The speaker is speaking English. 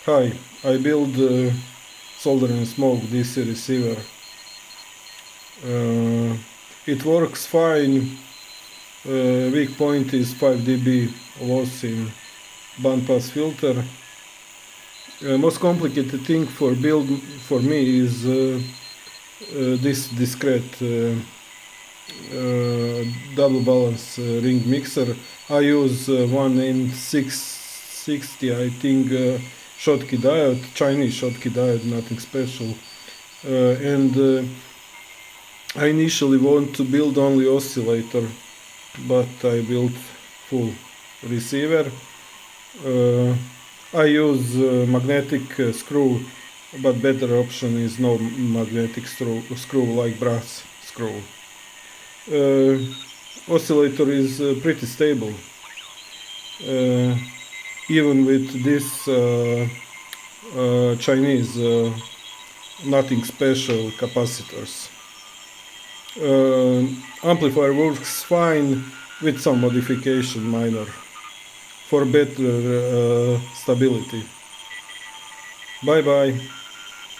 Hi, I build solder and smoke DC receiver. It works fine. Weak point is 5 dB loss in bandpass filter. Most complicated thing for build for me is this discrete double balance ring mixer. I use one N660, I think, Schottky diode, Chinese Schottky diode, nothing special. And I initially want to build only oscillator, but I built full receiver. I use magnetic screw, but better option is no magnetic screw like brass screw. Oscillator is pretty stable, even with this Chinese nothing special capacitors. Amplifier works fine with some modification minor for better stability. Bye bye.